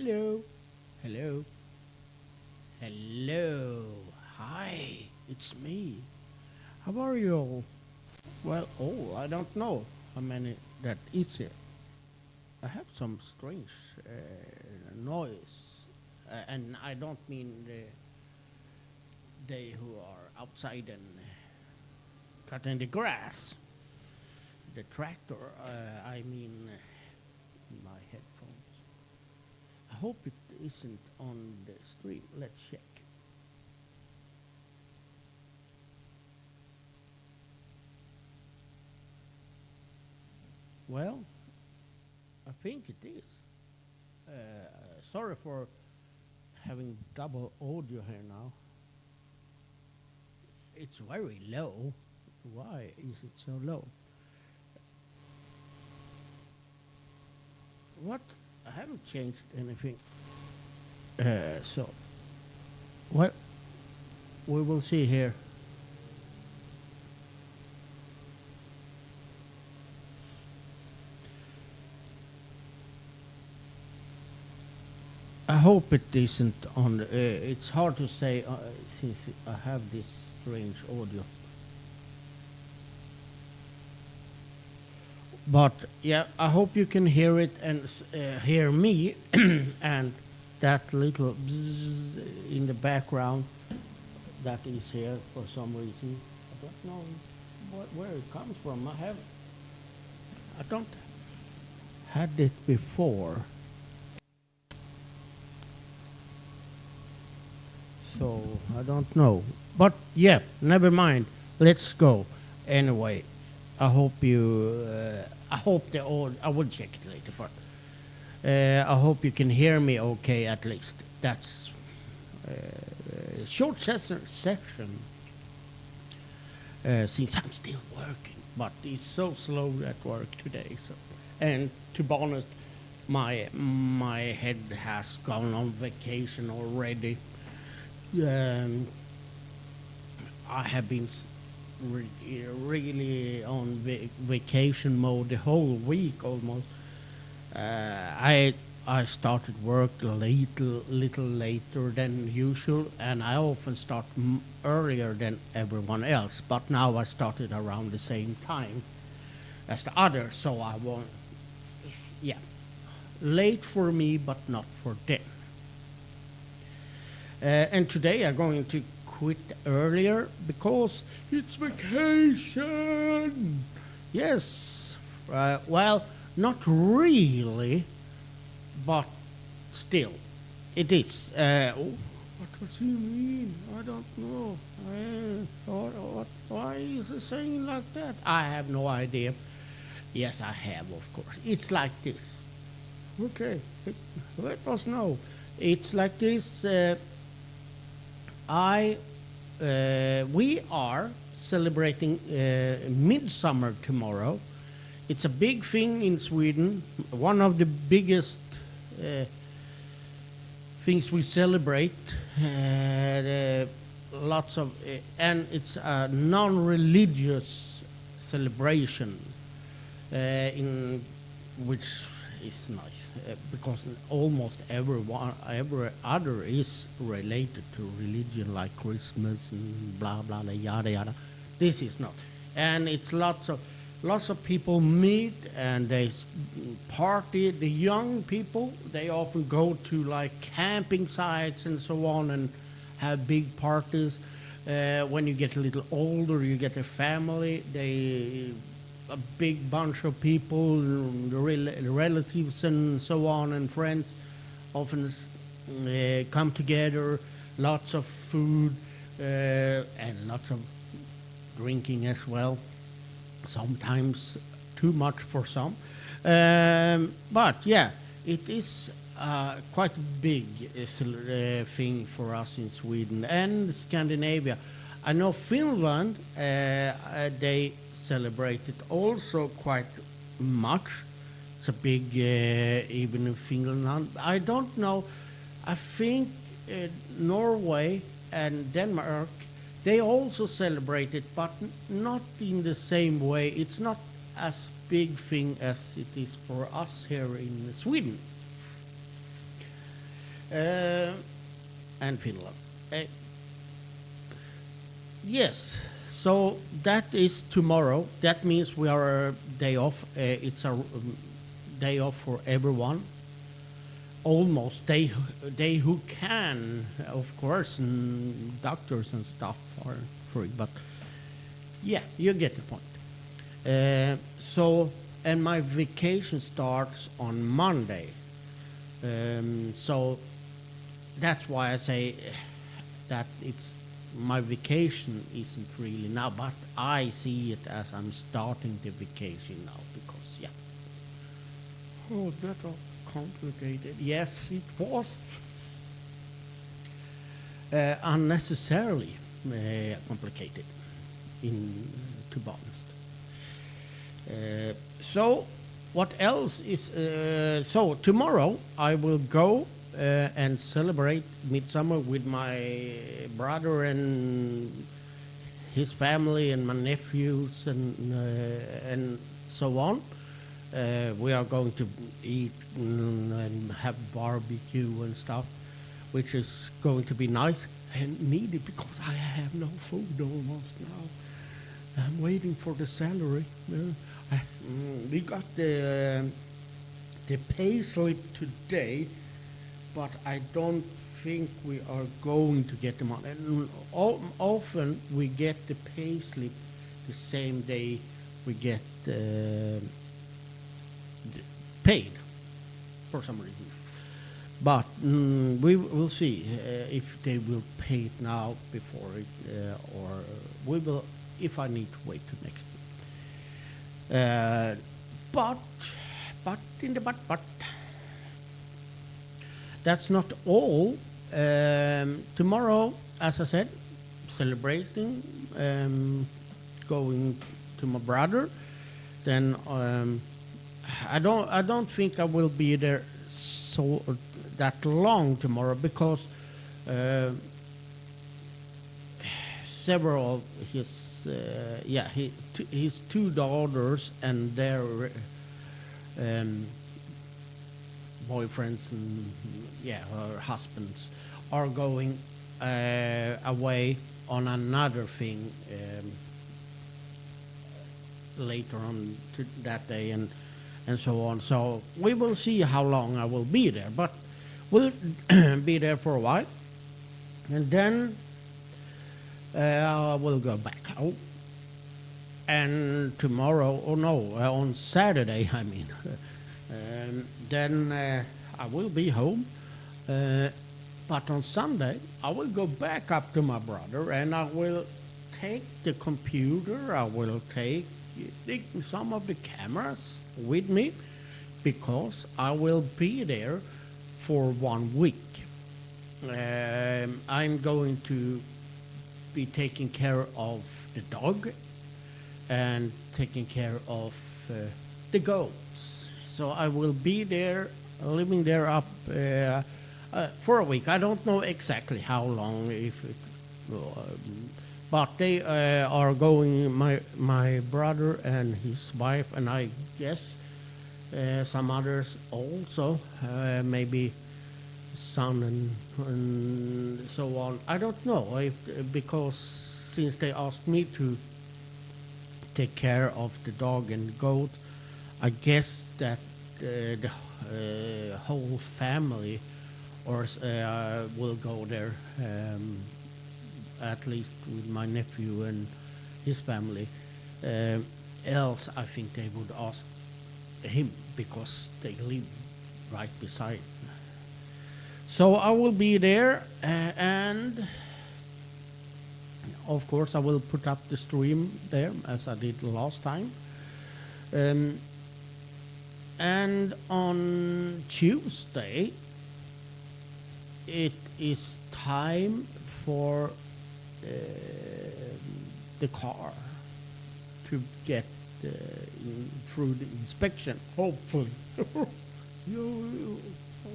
Hello. Hello. Hello. Hi. It's me. How are you all? Well, oh, I don't know how many that is here. I have some strange noise. And I don't mean they who are outside and cutting the grass. The tractor, I mean my headphones. I hope it isn't on the stream. Let's check. Well, I think it is. Sorry for having double audio here now. It's very low. Why is it so low? What? I haven't changed anything. So, well, we will see here. I hope it isn't on. It's hard to say since I have this strange audio. But yeah, I hope you can hear it and hear me and that little bzzz in the background that is here for some reason. I don't know where it comes from. I don't had it before. So I don't know. But yeah, never mind. Let's go. Anyway, I hope you. I hope the old. I will check it later, but I hope you can hear me okay at least. That's a short session. Since I'm still working, but it's so slow at work today. So, and to be honest, my head has gone on vacation already. I have been really on vacation mode the whole week almost. I started work a little later than usual, and I often start earlier than everyone else. But now I started around the same time as the others, so I won't. Yeah, late for me, but not for them. And today I'm going to quit earlier because it's vacation. Yes. Well, not really, but still, it is. What does he mean? I don't know. Why is he saying like that? I have no idea. Yes, I have, of course. It's like this. Okay, let us know. It's like this. We are celebrating midsummer tomorrow. It's a big thing in Sweden. One of the biggest things we celebrate. Lots of, and it's a non-religious celebration, in which is nice. Because almost every other is related to religion, like Christmas and blah blah blah yada yada. This is not, and it's lots of people meet and they party. The young people, they often go to like camping sites and so on and have big parties. When you get a little older, you get a family. A big bunch of people, relatives and so on, and friends often come together, lots of food and lots of drinking as well, sometimes too much for some. But yeah, it is quite a big thing for us in Sweden and Scandinavia. I know Finland, they celebrate it also quite much. It's a big, even in Finland. I don't know. I think Norway and Denmark, they also celebrate it, but not in the same way. It's not as big thing as it is for us here in Sweden. uh, and Finland. Uh, yes, so that is tomorrow. That means we are a day off. It's a day off for everyone. Almost they who can, of course, and doctors and stuff are free. But yeah, you get the point. So, and my vacation starts on Monday. So that's why I say that it's my vacation isn't really now, but I see it as I'm starting the vacation now because yeah. Oh, that was complicated. Yes, it was unnecessarily complicated. To be honest. So, what else is? So tomorrow I will go and celebrate midsummer with my brother and his family and my nephews and so on. We are going to eat and have barbecue and stuff, which is going to be nice and needed because I have no food almost now. I'm waiting for the salary. We got the pay slip today, but I don't think we are going to get the money. And often we get the pay slip the same day we get paid for some reason. But we will see if they will pay it now before it, or we will if I need to wait till next week. But in the but that's not all. Tomorrow, as I said, celebrating, going to my brother. Then I don't think I will be there so that long tomorrow because several of his two daughters and their boyfriends and her husbands are going away on another thing later on that day and so on. So we will see how long I will be there, but we'll be there for a while, and then we'll go back out. And tomorrow, on Saturday, I mean, then I will be home. But on Sunday, I will go back up to my brother and I will take the computer, I will take some of the cameras with me because I will be there for 1 week. I'm going to be taking care of the dog and taking care of the goats. So I will be there, living there up for a week. I don't know exactly how long, but they are going. My brother and his wife, and I guess some others also, maybe son and so on. I don't know because since they asked me to take care of the dog and goat, I guess that the whole family will go there, at least with my nephew and his family. Else, I think they would ask him because they live right beside. So I will be there, and of course I will put up the stream there as I did last time. And on Tuesday, it is time for the car to get through the inspection, hopefully.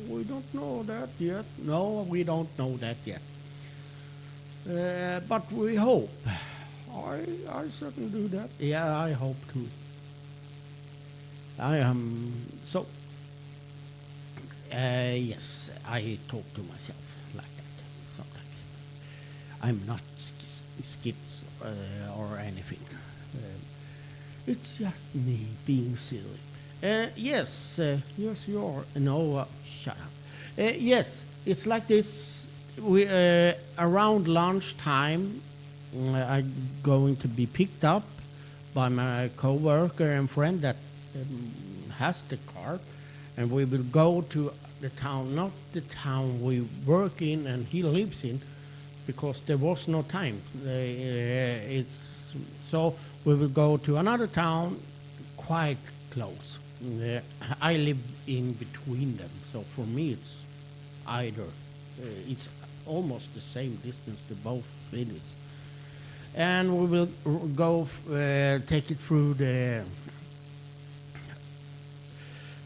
We don't know that yet. No, we don't know that yet. But we hope. I certainly do that. Yeah, I hope too. I am so. Yes, I talk to myself like that sometimes. I'm not skips or anything. It's just me being silly. Yes, you are. No, shut up. Yes, it's like this. We around lunchtime, I'm going to be picked up by my coworker and friend that has the car, and we will go to the town, not the town we work in and he lives in, because there was no time. It's so we will go to another town quite close. I live in between them, so for me it's either. It's almost the same distance to both cities, and we will go take it through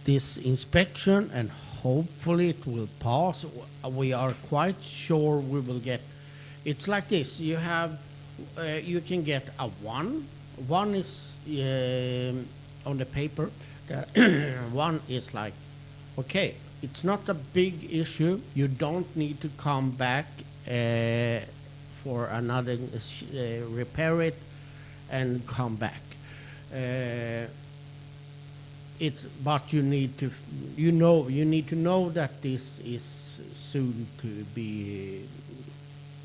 this inspection, and hopefully it will pass. We are quite sure we will get. It's like this. You can get a one. One is on the paper. One is like, okay, it's not a big issue. You don't need to come back for another repair it and come back. It's but you need to you need to know that this is soon to be.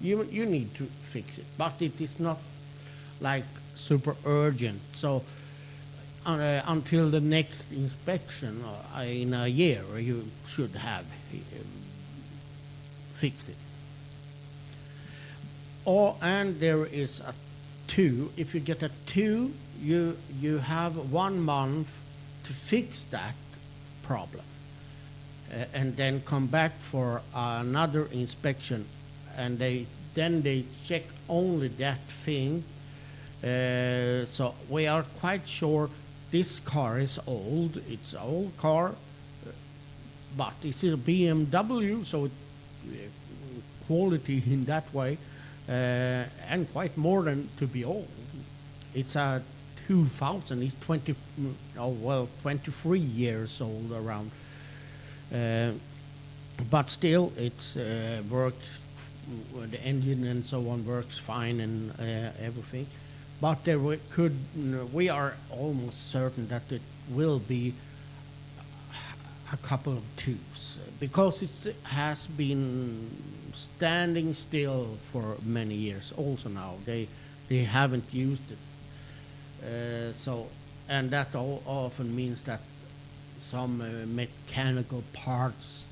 You need to fix it, but it is not like super urgent. So until the next inspection in a year, you should have fixed it. Or and there is a two. If you get a two, you have 1 month to fix that problem, and then come back for another inspection, and they check only that thing. So we are quite sure this car is old. It's an old car, but it's a BMW, so quality in that way, and quite more than to be old. It's a 2000. It's 23 years old around. But still, it's works. The engine and so on works fine and everything. But we are almost certain that it will be a couple of twos because it has been standing still for many years. Also now they haven't used it. And that often means that some mechanical parts,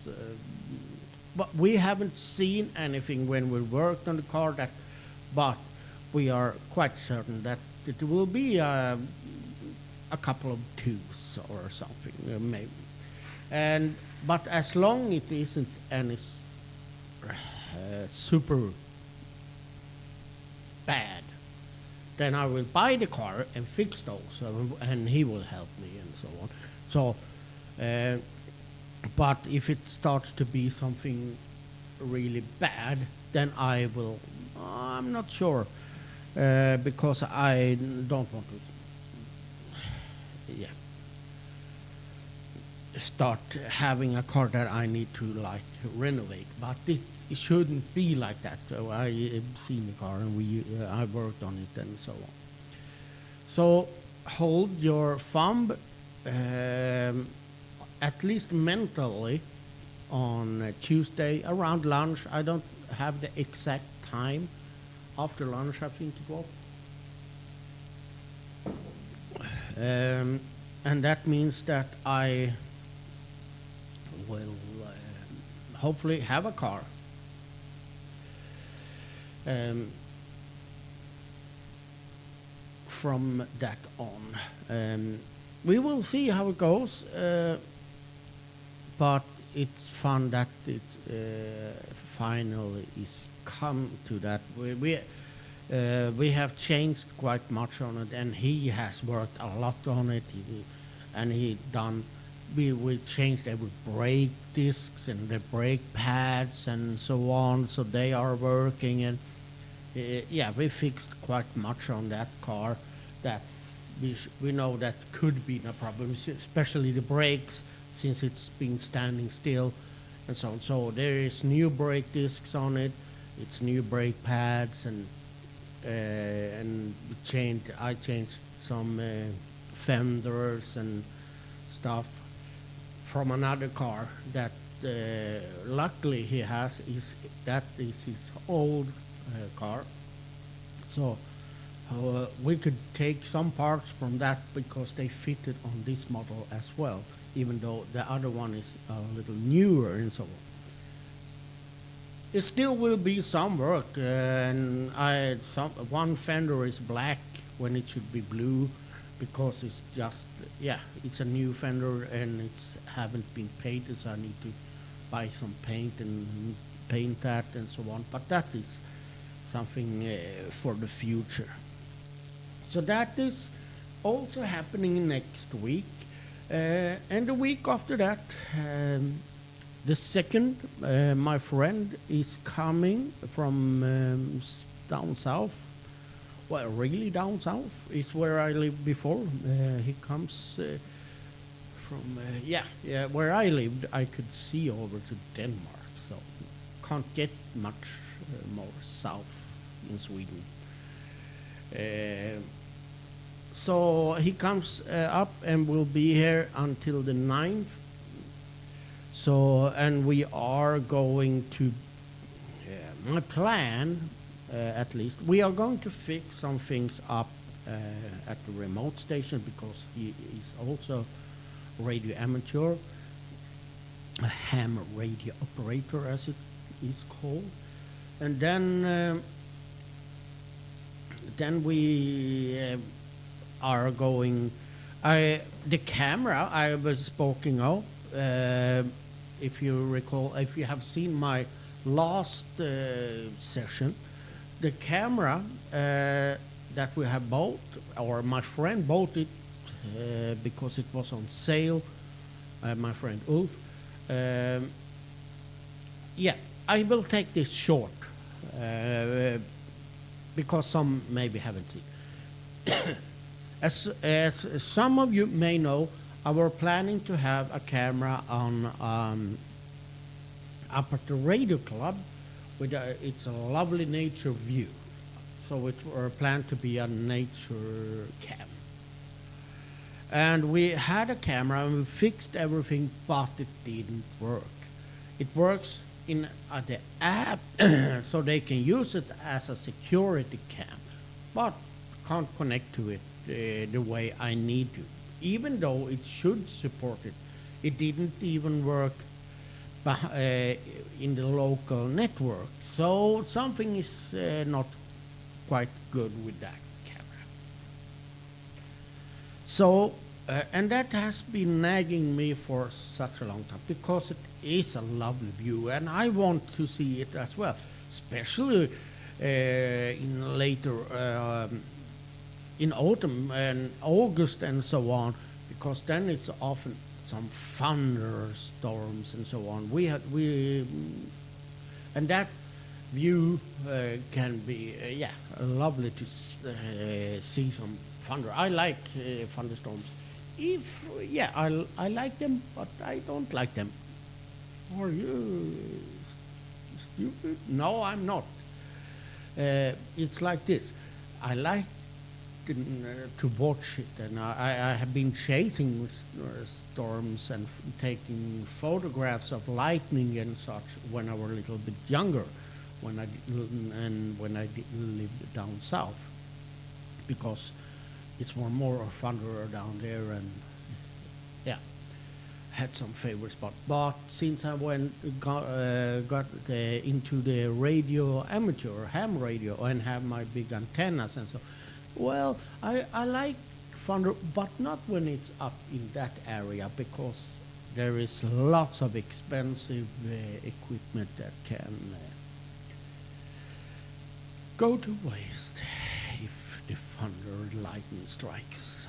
but we haven't seen anything when we worked on the car but we are quite certain that it will be a couple of twos or something, maybe. But as long it isn't any super bad, then I will buy the car and fix those, and he will help me and so on. So, but if it starts to be something really bad, then I'm not sure, because I don't want to, start having a car that I need to like renovate. But it shouldn't be like that. So I have seen the car and I worked on it and so on. So hold your thumb, at least mentally, on Tuesday around lunch. I don't have the exact time. After lunch, I think it was. And that means that I will hopefully have a car. From that on. We will see how it goes, but it's fun that it finally is come to that. We have changed quite much on it, and he has worked a lot on it, we changed every brake discs and the brake pads and so on, so they are working, and we fixed quite much on that car that we know that could be no problem, especially the brakes since it's been standing still and so on. So there is new brake discs on it. It's new brake pads and I changed some fenders and stuff from another car that luckily he has. That is his old car. So we could take some parts from that because they fitted on this model as well, even though the other one is a little newer and so on. It still will be some work, and one fender is black when it should be blue, because it's just, it's a new fender and it's haven't been painted, so I need to buy some paint and paint that and so on. But that is something for the future. So that is also happening next week, and the week after that. The second, my friend is coming from down south. Well, really down south. It's where I lived before. He comes from, where I lived, I could see over to Denmark. So can't get much more south in Sweden. So he comes up and will be here until the 9th. So, and we are going to, my plan, at least, we are going to fix some things up at the remote station, because he is also radio amateur, a ham radio operator as it is called. And then we are going, the camera I was speaking of, if you recall, if you have seen my last session, the camera that we have bought, or my friend bought it because it was on sale, my friend Ulf. I will take this short because some maybe haven't seen. As some of you may know, I were planning to have a camera on up at the radio club. It's a lovely nature view, so it were planned to be a nature cam. And we had a camera and we fixed everything, but it didn't work. It works in the app, so they can use it as a security cam, but can't connect to it the way I need to. Even though it should support it, it didn't even work in the local network. So something is not quite good with that camera. So, and that has been nagging me for such a long time, because it is a lovely view, and I want to see it as well, especially in later in autumn and August and so on, because then it's often some thunderstorms and so on. And that view can be lovely to see some thunder. I like thunderstorms. I like them, but I don't like them. Are you stupid? No, I'm not. It's like this. I like to watch it, and I have been chasing storms and taking photographs of lightning and such when I were a little bit younger, when I lived down south, because it's more thunder down there, and had some favorite spot. But since I got into the radio amateur ham radio and have my big antennas and so. Well, I like thunder, but not when it's up in that area, because there is lots of expensive equipment that can go to waste if the thunder lightning strikes.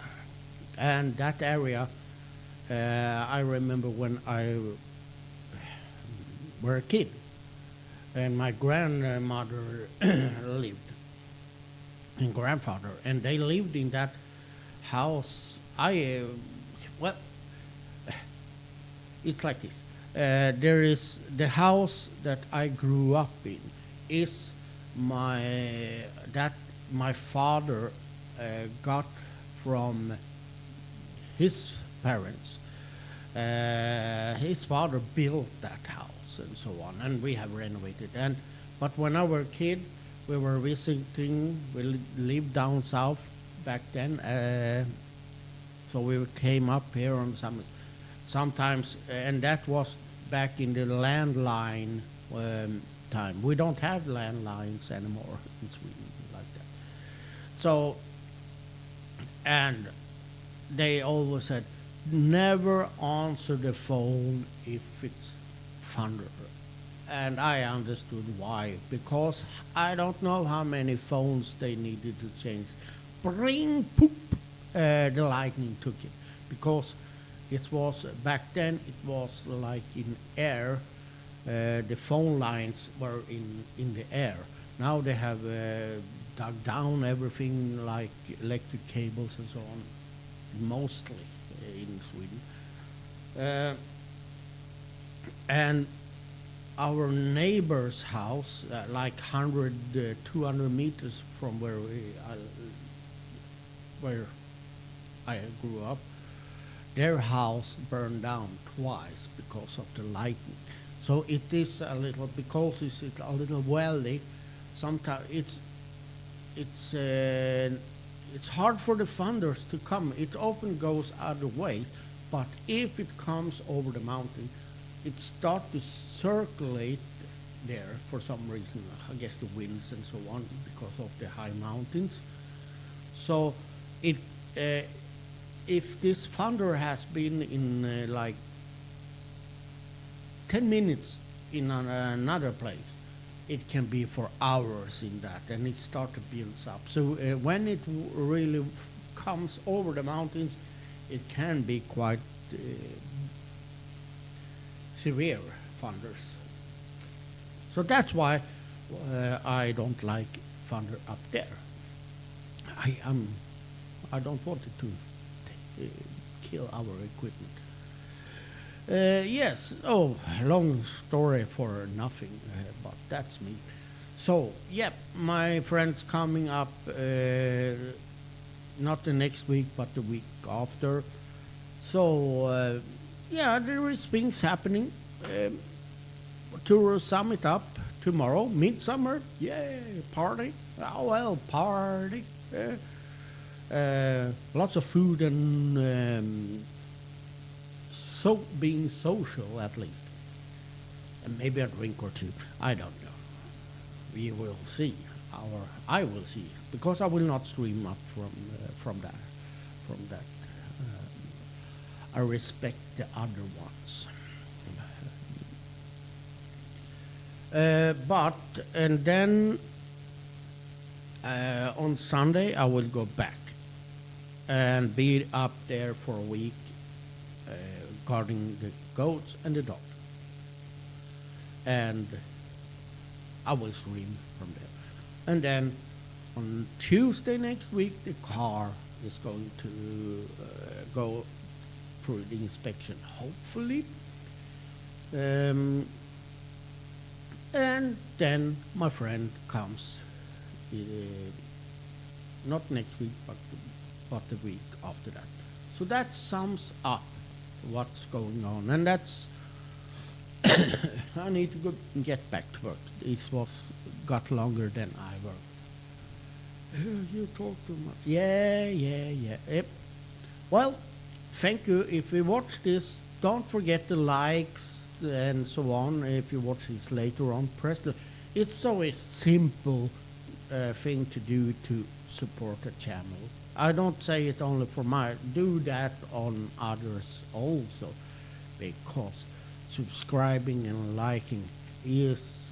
And that area, I remember when I were a kid, and my grandmother lived, and grandfather, and they lived in that house. It's like this. There is the house that I grew up in is my that my father got from his parents. His father built that house and so on, and we have renovated. And but when I was a kid, we were visiting. We lived down south back then, so we came up here on sometimes, and that was back in the landline time. We don't have landlines anymore in Sweden like that. So, and they always said, never answer the phone if it's thunder. And I understood why, because I don't know how many phones they needed to change. Bring, poop, the lightning took it. Because it was, back then, it was like in air, the phone lines were in the air. Now they have dug down everything like electric cables and so on, mostly in Sweden. And our neighbor's house, like 100, 200 meters from where I grew up, their house burned down twice because of the lightning. So it is a little, because it's a little welly. Sometimes it's hard for the thunders to come. It often goes other way, but if it comes over the mountain, it starts to circulate there for some reason. I guess the winds and so on because of the high mountains. So it if this thunder has been in like 10 minutes in another place, it can be for hours in that, and it starts to build up. So when it really comes over the mountains, it can be quite severe thunders. So that's why I don't like thunder up there. I don't want it to kill our equipment. Yes. Oh, long story for nothing, but that's me. So, yep, my friends coming up, not the next week, but the week after. So, yeah, there is things happening. To sum it up, tomorrow, midsummer, yay, party. Oh, well, party. Lots of food and so being social at least, and maybe a drink or two. I don't know. We will see. I will see, because I will not stream up from that. I respect the other ones. But and then on Sunday I will go back and be up there for a week, guarding the goats and the dog. And I will stream from there. And then on Tuesday next week, the car is going to go through the inspection, hopefully. And then my friend comes, not next week, but the week after that. So that sums up what's going on, and that's I need to go and get back to work. This got longer than I worked. You talk too much. Yeah. Yep. Well, thank you. If you watch this, don't forget the likes and so on. If you watch this later on, press the. It's always simple thing to do to support a channel. I don't say it only for my. Do that on others also, because subscribing and liking is,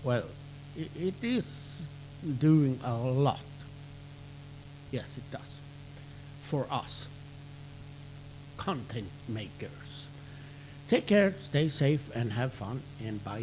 well, it is doing a lot. Yes, it does. For us, content makers. Take care, stay safe, and have fun. And bye.